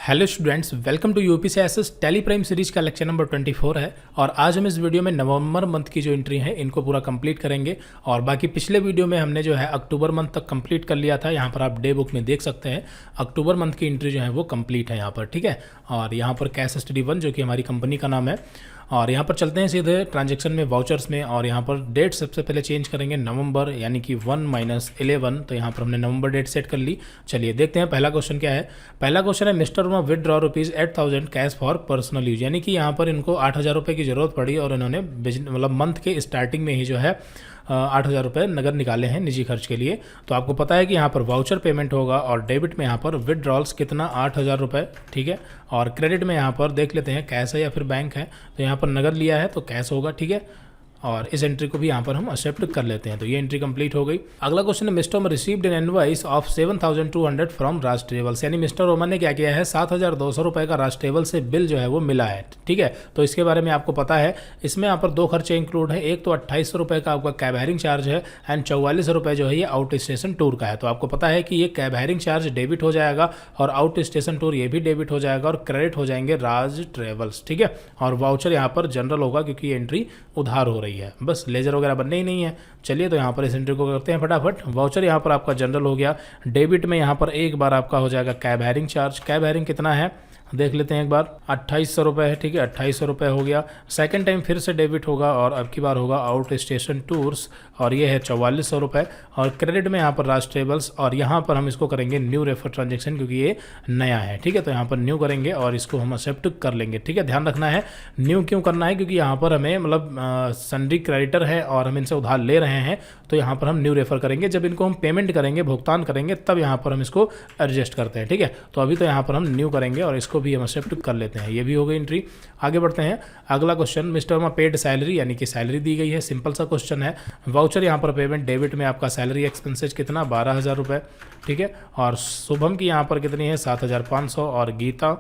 Hello students, welcome to UPCSS Tally Prime series का lecture number 24 है। और आज हम इस वीडियो में नवंबर मंथ की जो एंट्री है इनको पूरा कंप्लीट करेंगे। और बाकी पिछले वीडियो में हमने जो है अक्टूबर मंथ तक कंप्लीट कर लिया था। यहाँ पर आप डे बुक में देख सकते हैं अक्टूबर मंथ की एंट्री जो है वो कंप्लीट है यहाँ पर, ठीक है। और यहाँ पर कैश स्टडी 1 जो कि हमारी कंपनी का नाम है। और यहाँ पर चलते हैं सीधे ट्रांजैक्शन में, वाउचर्स में। और यहाँ पर डेट सबसे पहले चेंज करेंगे नवंबर, यानी कि 1-11। तो यहाँ पर हमने नवंबर डेट सेट कर ली। चलिए देखते हैं पहला क्वेश्चन क्या है। पहला क्वेश्चन है mister Verma withdraw ₹8,000 cash for personal use, यानी कि यहाँ पर इनको 8,000 रुपये की ज़रूरत पड़ी और इन्होंने मतलब मंथ के स्टार्टिंग में ही जो है 8,000 रुपये नगद निकाले हैं निजी खर्च के लिए। तो आपको पता है कि यहाँ पर वाउचर पेमेंट होगा और डेबिट में यहाँ पर विदड्रॉल्स कितना 8,000 रुपये, ठीक है। और क्रेडिट में यहाँ पर देख लेते हैं कैश है या फिर बैंक है। तो यहाँ पर नगद लिया है तो कैश होगा, ठीक है। और इस एंट्री को भी यहाँ पर हम एक्सेप्ट कर लेते हैं। तो ये एंट्री कंप्लीट हो गई। अगला क्वेश्चन है mister Verma received an invoice of 7,200 from Raj travels, यानी मिस्टर वर्मा ने क्या किया है 7,200 रुपये का राज ट्रेवल से बिल जो है वो मिला है, ठीक है। तो इसके बारे में आपको पता है। इसमें यहाँ पर दो खर्चे इंक्लूड है। एक तो 2,800 रुपये का आपका कैब हायरिंग चार्ज है एंड 44 रुपये जो है ये आउट स्टेशन टूर का है। तो आपको पता है कि ये कैब हायरिंग चार्ज डेबिट हो जाएगा और आउट स्टेशन टूर ये भी डेबिट हो जाएगा और क्रेडिट हो जाएंगे राज ट्रेवल्स, ठीक है। और वाउचर यहाँ पर जनरल होगा क्योंकि ये एंट्री उधार हो रही है, बस लेजर वगैरह बनने ही नहीं है। चलिए तो यहाँ पर इस एंट्री को करते हैं फटाफट। वाउचर यहाँ पर आपका जनरल हो गया। डेबिट में यहाँ पर एक बार आपका हो जाएगा cab hiring charge. Cab hiring कितना है देख लेते हैं एक बार, 2,800 रुपये है, ठीक है। 2,800 रुपये हो गया। सेकंड टाइम फिर से डेबिट होगा और अब की बार होगा आउट स्टेशन टूर्स और ये है 4,400 रुपये। और क्रेडिट में यहाँ पर राज ट्रेवल्स और यहाँ पर हम इसको करेंगे न्यू रेफर ट्रांजेक्शन क्योंकि ये नया है, ठीक है। तो यहाँ पर न्यू करेंगे और इसको हम एक्सेप्ट कर लेंगे, ठीक है। ध्यान रखना है न्यू क्यों करना है, क्योंकि यहाँ पर हमें मतलब सन्ड्री क्रेडिटर है और हम इनसे उधार ले रहे हैं। तो यहाँ पर हम न्यू रेफर करेंगे। जब इनको हम पेमेंट करेंगे, भुगतान करेंगे, तब यहाँ पर हम इसको एडजस्ट करते हैं, ठीक है। तो अभी तो यहाँ पर हम न्यू करेंगे और इसको भी हम एक्सेप्ट कर लेते हैं। ये भी हो गई एंट्री। आगे बढ़ते हैं। अगला question mister Verma paid salary, यानी कि सैलरी दी गई है, सिंपल सा क्वेश्चन है। वाउचर यहाँ पर पेमेंट डेबिट में आपका सैलरी एक्सपेंसेज कितना 12,000 रुपये, ठीक है। और शुभम की यहाँ पर कितनी है 7,500 और गीता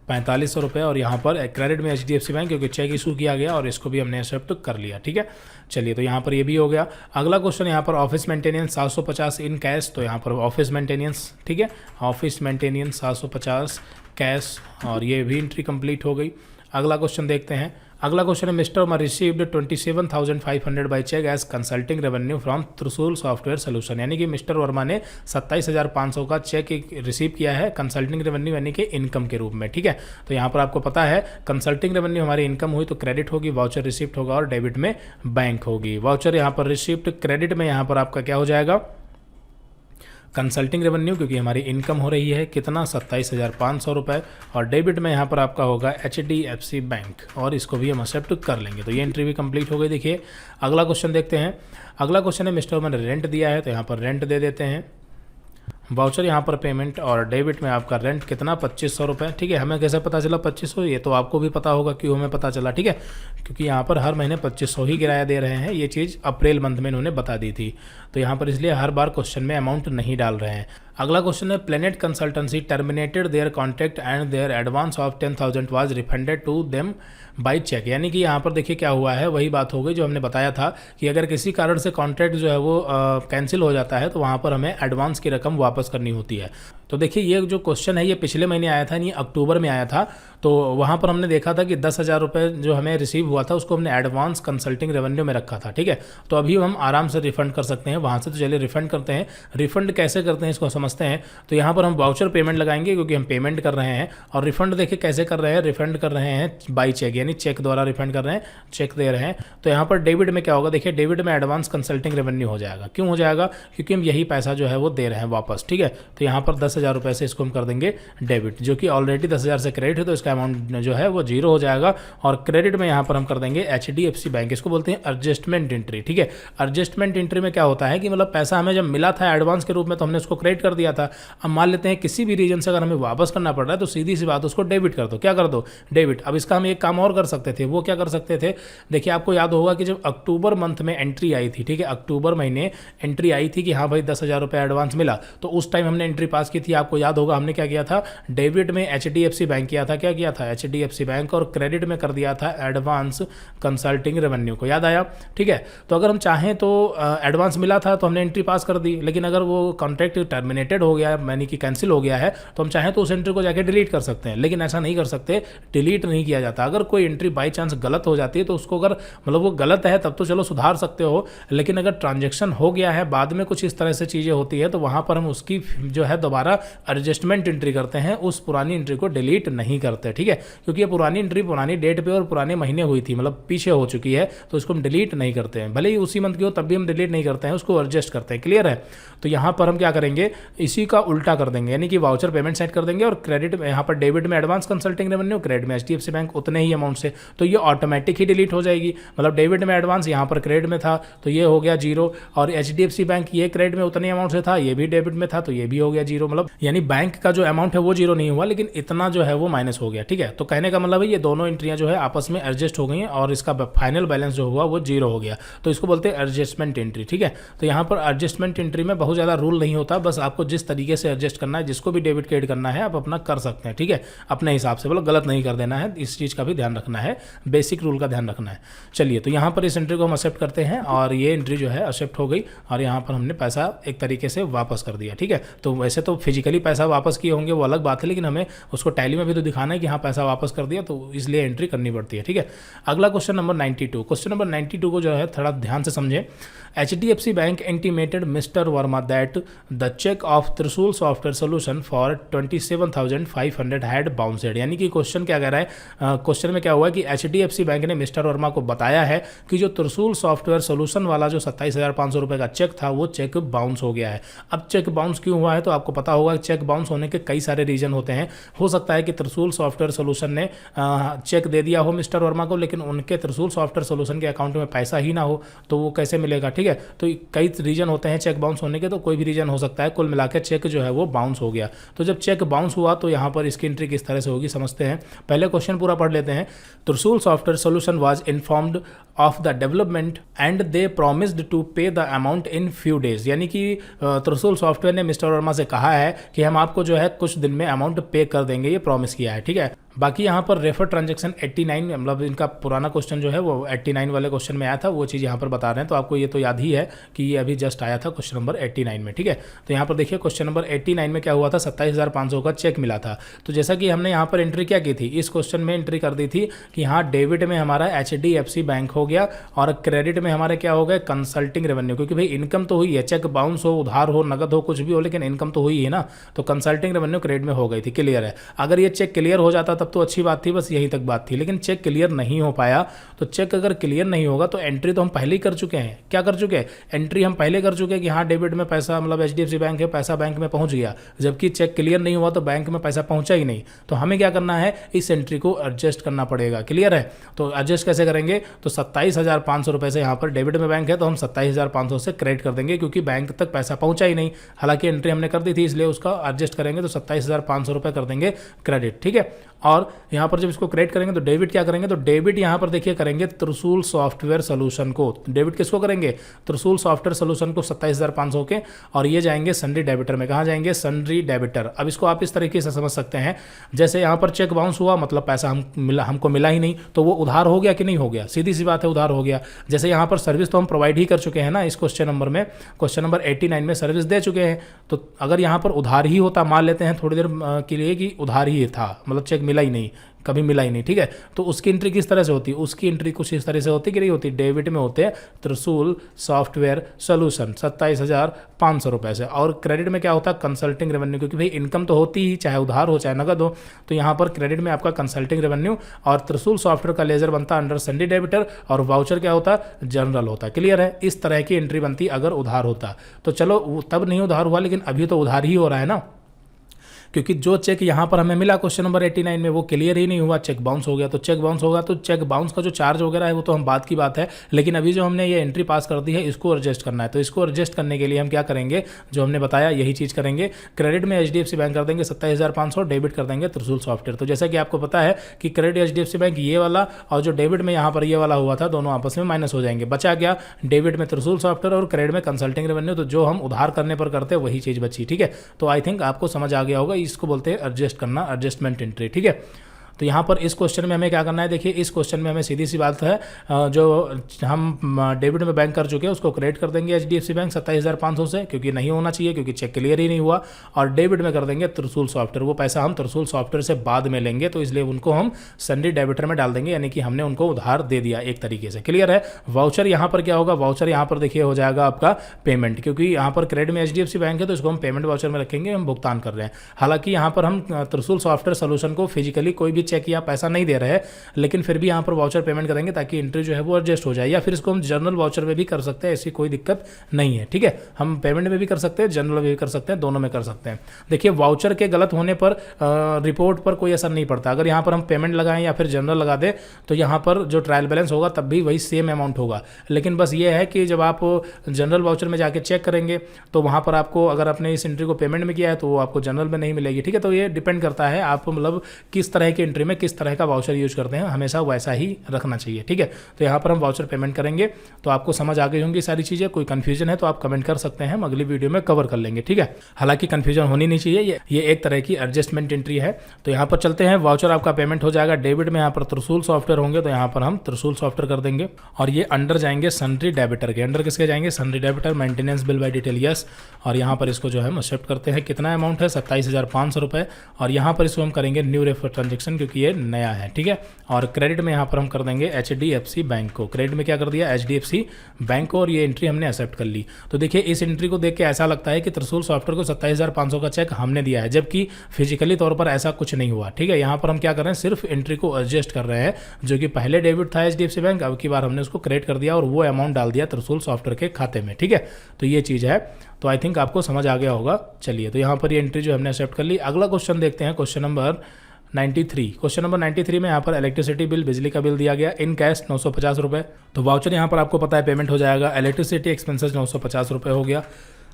4,500 रुपये। और यहाँ पर क्रेडिट में HDFC बैंक क्योंकि चेक इशू किया गया और इसको भी हमने एक्सेप्ट कर लिया, ठीक है। चलिए तो यहाँ पर ये भी हो गया। अगला क्वेश्चन यहाँ पर ऑफिस मेंटेनेंस 750 इन कैश। तो यहाँ पर ऑफिस मेंटेनेंस, ठीक है, ऑफिस मेंटेनेंस 750 कैश और ये भी एंट्री कंप्लीट हो गई। अगला क्वेश्चन देखते हैं। अगला क्वेश्चन है mister Verma received 27,500 by cheque as consulting revenue from Trishul software solution, यानी कि मिस्टर वर्मा ने 27,500 का चेक रिसीव किया है कंसल्टिंग रेवेन्यू यानी कि इनकम के रूप में, ठीक है। तो यहाँ पर आपको पता है कंसल्टिंग रेवेन्यू हमारी इनकम हुई तो क्रेडिट होगी, वाउचर रिसिप्ट होगा और डेबिट में बैंक होगी। वाउचर यहाँ पर रिसिप्ट, क्रेडिट में यहाँ पर आपका क्या हो जाएगा कंसल्टिंग रेवेन्यू क्योंकि हमारी इनकम हो रही है कितना 27,500 रुपये। और डेबिट में यहाँ पर आपका होगा HDFC बैंक और इसको भी हम एक्सेप्ट कर लेंगे। तो ये एंट्री भी कंप्लीट हो गई। देखिए अगला क्वेश्चन देखते हैं। अगला क्वेश्चन है मिस्टर वर्मा ने रेंट दिया है तो यहाँ पर रेंट दे देते हैं। वाउचर यहाँ पर पेमेंट और डेबिट में आपका रेंट कितना 2,500 रुपये, ठीक है। हमें कैसे पता चला 2,500, ये तो आपको भी पता होगा क्यों हमें पता चला, ठीक है। क्योंकि यहाँ पर हर महीने 2,500 ही किराया दे रहे हैं। ये चीज़ अप्रैल मंथ में इन्होंने बता दी थी तो यहाँ पर इसलिए हर बार क्वेश्चन में अमाउंट नहीं डाल रहे हैं। अगला क्वेश्चन है planet consultancy terminated their contract and their advance of 10,000 was refunded to them by cheque, यानी कि यहाँ पर देखिए क्या हुआ है वही बात हो गई जो हमने बताया था कि अगर किसी कारण से कॉन्ट्रैक्ट जो है वो कैंसिल हो जाता है तो वहाँ पर हमें एडवांस की रकम वापस करनी होती है। तो देखिए ये जो क्वेश्चन है ये पिछले महीने आया था, नहीं अक्टूबर में आया था। तो वहाँ पर हमने देखा था कि 10,000 रुपये जो हमें रिसीव हुआ था उसको हमने एडवांस कंसल्टिंग रेवेन्यू में रखा था, ठीक है। तो अभी हम आराम से रिफंड कर सकते हैं वहाँ से। तो चलिए रिफंड करते हैं। रिफंड कैसे करते हैं इसको समझते हैं। तो यहाँ पर हम वाउचर पेमेंट लगाएंगे क्योंकि हम पेमेंट कर रहे हैं। और रिफंड देखिए कैसे कर रहे हैं, रिफंड कर रहे हैं बाई चेक, यानी चेक द्वारा रिफंड कर रहे हैं, चेक दे रहे हैं। तो यहाँ पर डेबिट में क्या होगा, देखिए डेबिट में एडवांस कंसल्टिंग रेवेन्यू हो जाएगा। क्यों हो जाएगा, क्योंकि हम यही पैसा जो है वो दे रहे हैं वापस, ठीक है। तो यहाँ पर 10,000 रुपये से इसको हम कर देंगे डेबिट, जो कि ऑलरेडी 10,000 से क्रेडिट है तो इसका अमाउंट जो है वो 0 हो जाएगा। और क्रेडिट में यहाँ पर हम कर देंगे HDFC बैंक, इसको बोलते हैं एडजस्टमेंट एंट्री, ठीक है। एडजस्टमेंट एंट्री में क्या होता है कि मतलब पैसा हमें जब मिला था एडवांस के रूप में तो हमने उसको क्रेडिट कर दिया था। अब मान लेते हैं किसी भी रीजन से अगर हमें वापस करना पड़ रहा है तो सीधी सी बात उसको डेबिट कर दो। क्या कर दो, डेबिट। अब इसका हम एक काम और कर सकते थे, वो क्या कर सकते थे, देखिए आपको याद होगा कि जब अक्टूबर मंथ में एंट्री आई थी, ठीक है, अक्टूबर महीने एंट्री आई थी कि हाँ भाई 10,000 रुपये एडवांस मिला, तो उस टाइम हमने एंट्री पास की थी थी, आपको याद होगा हमने क्या किया था, डेबिट में HDFC बैंक किया था, क्या किया था HDFC बैंक, और क्रेडिट में कर दिया था एडवांस कंसल्टिंग रेवेन्यू को, याद आया। ठीक है, तो अगर हम चाहें तो एडवांस मिला था तो हमने एंट्री पास कर दी, लेकिन अगर वो कॉन्ट्रैक्ट टर्मिनेटेड हो गया, यानी कि कैंसिल हो गया है, तो हम चाहें तो उस एंट्री को जाके डिलीट कर सकते हैं, लेकिन ऐसा नहीं कर सकते, डिलीट नहीं किया जाता। अगर कोई एंट्री बाई चांस गलत हो जाती है तो उसको अगर मतलब वो गलत है तब तो चलो सुधार सकते हो, लेकिन अगर ट्रांजैक्शन हो गया है, बाद में कुछ इस तरह से चीज़ें होती है, तो वहाँ पर हम उसकी जो है दोबारा एडजस्टमेंट एंट्री करते हैं, उस पुरानी एंट्री को डिलीट नहीं करते। ठीक है, क्योंकि ये पुरानी एंट्री पुरानी डेट पे और पुराने महीने हुई थी, मतलब पीछे हो चुकी है, तो इसको हम डिलीट नहीं करते हैं, भले ही उसी मंथ की हो तब भी हम डिलीट नहीं करते हैं, उसको एडजस्ट करते हैं। क्लियर है, तो यहाँ पर हम क्या करेंगे, इसी का उल्टा कर देंगे, यानी कि वाउचर पेमेंट सेट कर देंगे और क्रेडिट में यहाँ पर डेबिट में एडवांस कंसल्टिंग रेवेन्यू, क्रेडिट में HDFC बैंक उतने ही अमाउंट से, तो ये ऑटोमेटिक ही डिलीट हो जाएगी। मतलब डेबिट में एडवांस यहाँ पर क्रेडिट में था तो ये हो गया जीरो, और HDFC बैंक ये क्रेडिट में उतने अमाउंट से था, ये भी डेबिट में था तो ये भी हो गया जीरो। मतलब यानी बैंक का जो अमाउंट है वो जीरो नहीं हुआ, लेकिन इतना जो है वो माइनस हो गया। ठीक है, तो कहने का मतलब है ये दोनों एंट्रियां जो है आपस में एडजस्ट हो गई हैं और इसका फाइनल बैलेंस जो हुआ वो जीरो हो गया, तो इसको बोलते हैं एडजस्टमेंट एंट्री। ठीक है, तो यहाँ पर एडजस्टमेंट एंट्री में बहुत ज़्यादा रूल नहीं होता, बस आपको जिस तरीके से एडजस्ट करना है, जिसको भी डेबिट क्रेडिट करना है आप अपना कर सकते हैं। ठीक है, अपने हिसाब से, मतलब गलत नहीं कर देना है, इस चीज़ का भी ध्यान रखना है, बेसिक रूल का ध्यान रखना है। चलिए, तो यहाँ पर इस एंट्री को हम एक्सेप्ट करते हैं और ये एंट्री जो है एक्सेप्ट हो गई और यहाँ पर हमने पैसा एक तरीके से वापस कर दिया। ठीक है, तो वैसे तो फिजिकली पैसा वापस किए होंगे वो अलग बात है, लेकिन हमें उसको टैली में भी तो दिखाना है कि हाँ पैसा वापस कर दिया, तो इसलिए एंट्री करनी पड़ती है। ठीक है, अगला क्वेश्चन नंबर 92। क्वेश्चन नंबर 92 को जो है थोड़ा ध्यान से समझें। HDFC bank intimated mister Verma that the cheque of Trishul software solution for 27,500 had bounced. यानी कि क्वेश्चन क्या कह रहा है, क्वेश्चन में क्या हुआ है कि HDFC बैंक ने मिस्टर वर्मा को बताया है कि जो त्रिशूल सॉफ्टवेयर सोल्यूशन वाला जो 27,500 रुपये का चेक था वो चेक बाउंस हो गया है। अब चेक बाउंस क्यों हुआ है, तो आपको पता होगा चेक बाउंस होने के कई सारे रीजन होते हैं। हो सकता है कि त्रिशूल सॉफ्टवेयर सोल्यूशन ने चेक दे दिया हो मिस्टर वर्मा को, लेकिन उनके त्रिशूल सॉफ्टवेयर सोल्यूशन के अकाउंट में पैसा ही ना हो, तो वो कैसे मिलेगा। ठीक है, तो कई रीजन होते हैं चेक बाउंस होने के, तो कोई भी रीजन हो सकता है, कुल मिलाकर चेक जो है वो बाउंस हो गया। तो जब चेक बाउंस हुआ तो यहाँ पर इसकी एंट्री किस तरह से होगी समझते हैं। पहले क्वेश्चन पूरा पढ़ लेते हैं। Trishul software solution was informed of the development and they promised to pay the amount in few days. यानी कि त्रिशूल सॉफ्टवेयर ने मिस्टर वर्मा से कहा है कि हम आपको जो है कुछ दिन में अमाउंट पे कर देंगे, ये प्रॉमिस किया है। ठीक है, बाकी यहाँ पर रेफर ट्रांजैक्शन 89, मतलब इनका पुराना क्वेश्चन जो है वो 89 वाले क्वेश्चन में आया था, वो चीज़ यहाँ पर बता रहे हैं, तो आपको ये तो याद ही है कि ये अभी जस्ट आया था क्वेश्चन नंबर 89 में। ठीक है, तो यहाँ पर देखिए क्वेश्चन नंबर 89 में क्या हुआ था, 27,500 का चेक मिला था। तो जैसा कि हमने यहाँ पर एंट्री क्या की थी, इस क्वेश्चन में एंट्री कर दी थी कि हाँ डेबिट में हमारा HDFC बैंक हो गया और क्रेडिट में हमारे क्या हो गए कंसल्टिंग रेवेन्यू, क्योंकि भाई इनकम तो हुई है, चेक बाउंस हो, उधार हो, नगद हो, कुछ भी हो, लेकिन इनकम तो हुई है ना, तो कंसल्टिंग रेवेन्यू क्रेडिट में हो गई थी। क्लियर है, अगर ये चेक क्लियर हो जाता तब तो अच्छी बात थी, बस यहीं तक बात थी, लेकिन चेक क्लियर नहीं हो पाया। तो चेक अगर क्लियर नहीं होगा तो एंट्री तो हम पहले ही कर चुके हैं। क्या कर चुके हैं, एंट्री हम पहले कर चुके हैं कि हाँ डेबिट में पैसा, मतलब HDFC बैंक है, पैसा बैंक में पहुंच गया, जबकि चेक क्लियर नहीं हुआ तो बैंक में पैसा पहुंचा ही नहीं। तो हमें क्या करना है, इस एंट्री को एडजस्ट करना पड़ेगा। क्लियर है, तो एडजस्ट कैसे करेंगे, तो 27,500 रुपये से यहाँ पर डेबिट में बैंक है तो हम 27,500 से क्रेडिट कर देंगे, क्योंकि बैंक तक पैसा पहुंचा ही नहीं, हालांकि एंट्री हमने कर दी थी, इसलिए उसका एडजस्ट करेंगे तो 27,500 रुपये कर देंगे क्रेडिट। ठीक है, और यहाँ पर जब इसको क्रेडिट करेंगे तो डेबिट क्या करेंगे, तो डेबिट यहाँ पर देखिए करेंगे त्रिशूल सॉफ्टवेयर सोल्यूशन को। डेबिट किसको करेंगे, त्रिशूल सॉफ्टवेयर सोल्यूशन को 27,500 के, और ये जाएंगे सन्ड्री डेबिटर में। कहाँ जाएंगे, सन्ड्री डेबिटर। अब इसको आप इस तरीके से समझ सकते हैं, जैसे यहाँ पर चेक बाउंस हुआ, मतलब पैसा हमको मिला ही नहीं, तो वो उधार हो गया कि नहीं हो गया, सीधी सी बात है उधार हो गया। जैसे यहाँ पर सर्विस तो हम प्रोवाइड ही कर चुके हैं ना, इस क्वेश्चन नंबर में, क्वेश्चन नंबर 89 में सर्विस दे चुके हैं, तो अगर यहाँ पर उधार ही होता, मान लेते हैं थोड़ी देर के लिए कि उधार ही था, मतलब चेक मिला ही नहीं, कभी मिला ही नहीं। ठीक है, तो उसकी एंट्री किस तरह से होती है, उसकी एंट्री कुछ इस तरह से होती कि नहीं होती, डेबिट में होते हैं त्रिशूल सॉफ्टवेयर सोल्यूशन 27,500 रुपये से, और क्रेडिट में क्या होता है कंसल्टिंग रेवेन्यू, क्योंकि भाई इनकम तो होती ही, चाहे उधार हो चाहे नगद हो, तो यहाँ पर क्रेडिट में आपका कंसल्टिंग रेवेन्यू, और त्रिशूल सॉफ्टवेयर का लेजर बनता है अंडर सन्ड्री डेबिटर, और वाउचर क्या होता है जनरल होता है। क्लियर है, इस तरह की एंट्री बनती अगर उधार होता। तो चलो तब नहीं उधार हुआ, लेकिन अभी तो उधार ही हो रहा है ना, क्योंकि जो चेक यहाँ पर हमें मिला क्वेश्चन नंबर 89 में वो क्लियर ही नहीं हुआ, चेक बाउंस हो गया। तो चेक बाउंस होगा तो चेक बाउंस का जो चार्ज वगैरह है वो तो हम बात की बात है, लेकिन अभी जो हमने ये एंट्री पास कर दी है इसको एडजस्ट करना है। तो इसको एडजस्ट करने के लिए हम क्या करेंगे, जो हमने बताया यही चीज़ करेंगे। क्रेडिट में HDFC बैंक कर देंगे 27,500, डेबिट कर देंगे त्रिशूल सॉफ्टवेयर। तो जैसा कि आपको पता है कि क्रेडिट HDFC बैंक ये वाला और जो डेबिट में यहाँ पर ये वाला हुआ था दोनों आपस में माइनस हो जाएंगे। बचा क्या, डेबिट में त्रिशूल सॉफ्टवेयर और क्रेडिट में कंसल्टिंग रेवेन्यू। तो जो हम उधार करने पर करते हैं वही चीज़ बची। ठीक है, तो आई थिंक आपको समझ आ गया होगा, इसको बोलते हैं एडजस्ट करना, एडजस्टमेंट एंट्री। ठीक है, तो यहाँ पर इस क्वेश्चन में हमें क्या करना है, देखिए इस क्वेश्चन में हमें सीधी सी बात है, जो हम डेबिट में बैंक कर चुके हैं उसको क्रेडिट कर देंगे HDFC बैंक 27,500 से, क्योंकि नहीं होना चाहिए क्योंकि चेक क्लियर ही नहीं हुआ। और डेबिट में कर देंगे त्रिशूल सॉफ्टवेयर, वो पैसा हम त्रिशूल सॉफ्टवेयर से बाद में लेंगे, तो इसलिए उनको हम सन्डी डेबिटर में डाल देंगे, यानी कि हमने उनको उधार दे दिया एक तरीके से। क्लियर है। वाउचर यहाँ पर क्या होगा, वाउचर यहाँ पर देखिए हो जाएगा आपका पेमेंट, क्योंकि यहाँ पर क्रेडिट में HDFC बैंक है तो इसको हम पेमेंट वाउचर में रखेंगे, हम भुगतान कर रहे हैं। हालांकि यहाँ पर हम त्रिशूल सॉफ्टवेयर सोल्यूशन को फिजिकली कोई भी चेक या पैसा नहीं दे रहे हैं, लेकिन फिर भी यहाँ पर वाउचर पेमेंट करेंगे ताकि एंट्री जो है वो एडजस्ट हो जाए। या फिर इसको हम जनरल वाउचर में भी कर सकते हैं, ऐसी कोई दिक्कत नहीं है। ठीक है, हम पेमेंट में भी कर सकते हैं, जनरल में भी कर सकते हैं, दोनों में कर सकते हैं। देखिए वाउचर के गलत होने पर रिपोर्ट पर कोई असर नहीं पड़ता। अगर यहाँ पर हम पेमेंट लगाएं या फिर जनरल लगा दें तो यहाँ पर जो ट्रायल बैलेंस होगा तब भी वही सेम अमाउंट होगा। लेकिन बस ये है कि जब आप जनरल वाउचर में जाके चेक करेंगे तो वहाँ पर आपको, अगर आपने इस एंट्री को पेमेंट में किया है तो वो आपको जनरल में नहीं मिलेगी। ठीक है, तो ये डिपेंड करता है आप मतलब किस तरह की एंट्री में किस तरह का वाउचर यूज करते हैं, हमेशा वैसा ही रखना चाहिए। ठीक है, तो यहाँ पर हम वाउचर पेमेंट करेंगे। तो आपको समझ आ गई होंगी सारी चीज़ें। कोई कंफ्यूजन है तो आप कमेंट कर सकते हैं, हम अगली वीडियो में कवर कर लेंगे। ठीक है, हालांकि कंफ्यूजन होनी नहीं चाहिए, ये एक तरह की एडजस्टमेंट एंट्री है। तो यहाँ पर चलते हैं, वाउचर आपका पेमेंट हो जाएगा डेबिट में, यहाँ पर त्रिशूल सॉफ्टवेयर होंगे तो यहाँ पर हम त्रिशूल सॉफ्टवेयर कर देंगे। और ये अंडर जाएंगे सन्ड्री डेबिटर के, अंडर किसके जाएंगे, sundry debtor, maintenance bill bye detail yes. और यहाँ पर इसको जो है हम एक्सेप्ट करते हैं। कितना अमाउंट है, 27,500 रुपये। और यहाँ पर इसको हम करेंगे न्यू रेफर ट्रांजेक्शन क्योंकि ये नया है। ठीक है, और क्रेडिट में यहाँ पर हम कर देंगे HDFC बैंक को, क्रेडिट में क्या कर दिया, HDFC बैंक को, और ये एंट्री हमने एक्सेप्ट कर ली। तो देखिए इस एंट्री को देख के ऐसा लगता है कि त्रिशूल सॉफ्टवेयर को 27,500 का चेक हमने दिया है, जबकि फिजिकली तौर पर ऐसा कुछ नहीं हुआ। ठीक है, यहाँ पर हम क्या कर रहे हैं, सिर्फ एंट्री को एडजस्ट कर रहे हैं। जो कि पहले डेबिट था HDFC बैंक, अब की बार हमने उसको क्रेडिट कर दिया और वो अमाउंट डाल दिया त्रिशूल सॉफ्टवेयर के खाते में। ठीक है, तो ये चीज़ है। तो आई थिंक आपको समझ आ गया होगा। चलिए, तो यहाँ पर ये एंट्री जो हमने एक्सेप्ट कर ली। अगला क्वेश्चन देखते हैं, क्वेश्चन नंबर 93। क्वेश्चन नंबर 93 में यहाँ पर इलेक्ट्रिसिटी बिल, बिजली का बिल दिया गया इन कैश 950 रुपये। तो वाउचर यहाँ पर आपको पता है पेमेंट हो जाएगा, इलेक्ट्रिसिटी एक्सपेंसेस 950 रुपये हो गया।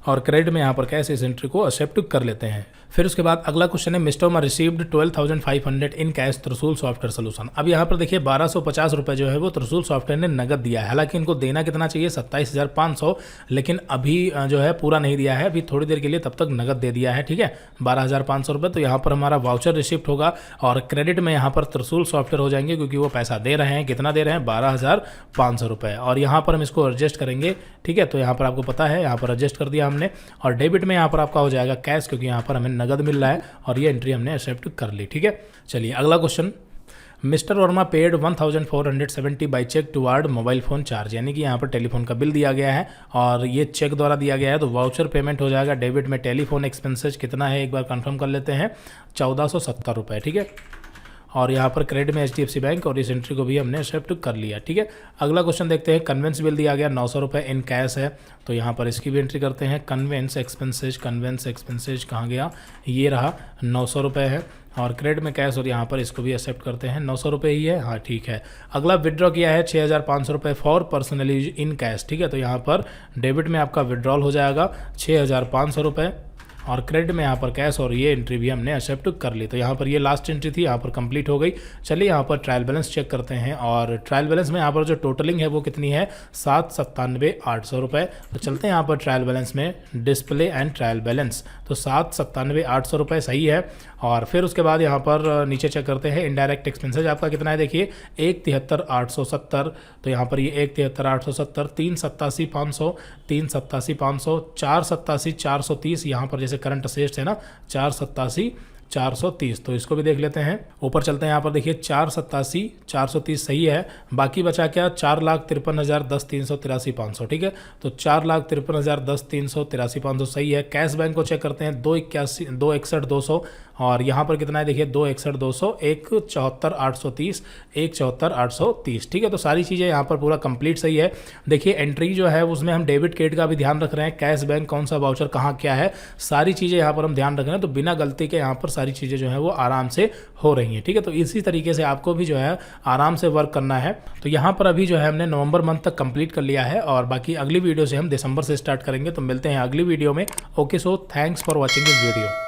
और क्रेडिट में यहाँ पर कैश इस एंट्री को एक्सेप्ट कर लेते हैं। फिर उसके बाद अगला क्वेश्चन है, mister Umar received 12,500 in cash Trishul software solution. अब यहाँ पर देखिए 1250 रुपये जो है वो त्रिशूल सॉफ्टवेयर ने नगद दिया है। हालांकि इनको देना कितना चाहिए, 27,500, लेकिन अभी जो है पूरा नहीं दिया है, अभी थोड़ी देर के लिए तब तक नगद दे दिया है। ठीक है, 12,500 रुपये। तो यहाँ पर हमारा वाउचर रिसिप्ट होगा और क्रेडिट में यहाँ पर त्रिशूल सॉफ्टवेयर हो जाएंगे क्योंकि वो पैसा दे रहे हैं। कितना दे रहे हैं, 12,500 रुपये। और यहाँ पर हम इसको एडजस्ट करेंगे। ठीक है, तो यहाँ पर आपको पता है, यहाँ पर एडजस्ट कर दिया हमने। और डेबिट में यहाँ पर आपका हो जाएगा कैश, क्योंकि यहाँ पर हमें नगद मिल रहा है और ये एंट्री हमने एक्सेप्ट कर ली। ठीक है, चलिए अगला question, mister Verma paid 1,470 by cheque toward mobile phone charge, यानी कि यहाँ पर टेलीफोन का बिल दिया गया है और ये चेक द्वारा दिया गया है। तो वाउचर पेमेंट हो जाएगा डेबिट में, टेलीफोन एक्सपेंसेज कितना है एक बार कंफर्म कर लेते हैं, 1470 रुपये। ठीक है, और यहाँ पर क्रेडिट में HDFC बैंक, और इस एंट्री को भी हमने एक्सेप्ट कर लिया। ठीक है, अगला क्वेश्चन देखते हैं, कन्वेंस बिल दिया गया 900 रुपये इन कैश है। तो यहाँ पर इसकी भी एंट्री करते हैं। कन्वेंस एक्सपेंसेज कहाँ गया, ये रहा, 900 रुपये है। और क्रेडिट में कैश, और यहाँ पर इसको भी एक्सेप्ट करते हैं, 900 रुपये ही है। हाँ ठीक है, अगला विड्रॉ किया है 6,500 रुपये for personal use in cash. ठीक है, तो यहाँ पर डेबिट में आपका विड्रॉल हो जाएगा 6,500 रुपये और क्रेडिट में यहाँ पर कैश, और ये एंट्री भी हमने एक्सेप्ट कर ली। तो यहाँ पर ये लास्ट एंट्री थी, यहाँ पर कंप्लीट हो गई। चलिए यहाँ पर ट्रायल बैलेंस चेक करते हैं, और ट्रायल बैलेंस में यहाँ पर जो टोटलिंग है वो कितनी है, 797,800 रुपये। तो चलते हैं यहाँ पर ट्रायल बैलेंस में, डिस्प्ले एंड ट्रायल बैलेंस। तो 797,800 रुपये सही है। और फिर उसके बाद यहाँ पर नीचे चेक करते हैं, इनडायरेक्ट एक्सपेंसेज आपका कितना है, देखिए 1,73,870। तो यहाँ पर ये 1,73,870, 3,87,500, 3,87,500, 4,87,430, यहाँ पर जैसे करंट असेट्स है ना, 4,87,430 430, तो इसको भी देख लेते हैं। ऊपर चलते हैं, यहाँ पर देखिए 487, 430 सही है। बाकी बचा क्या, 4,53,010 383 500, ठीक है। तो 4,53,010 383 500 सही है। कैश बैंक को चेक करते हैं, 281 261,200, और यहाँ पर कितना है देखिए 261,200, 174,830, 174,830, ठीक है। तो सारी चीज़ें यहाँ पर पूरा कंप्लीट सही है। देखिए एंट्री जो है उसमें हम डेबिट क्रेडिट का भी ध्यान रख रहे हैं, कैश बैंक कौन सा वाउचर कहाँ क्या है, सारी चीज़ें यहाँ पर हम ध्यान रख रहे हैं। तो बिना गलती के यहाँ पर सारी चीज़ें जो है वो आराम से हो रही हैं, ठीक है। तो इसी तरीके से आपको भी जो है आराम से वर्क करना है। तो यहाँ पर अभी जो है हमने नवंबर मंथ तक कंप्लीट कर लिया है, और बाकी अगली वीडियो से हम दिसंबर से स्टार्ट करेंगे। तो मिलते हैं अगली वीडियो में। Okay, so thanks for watching this video.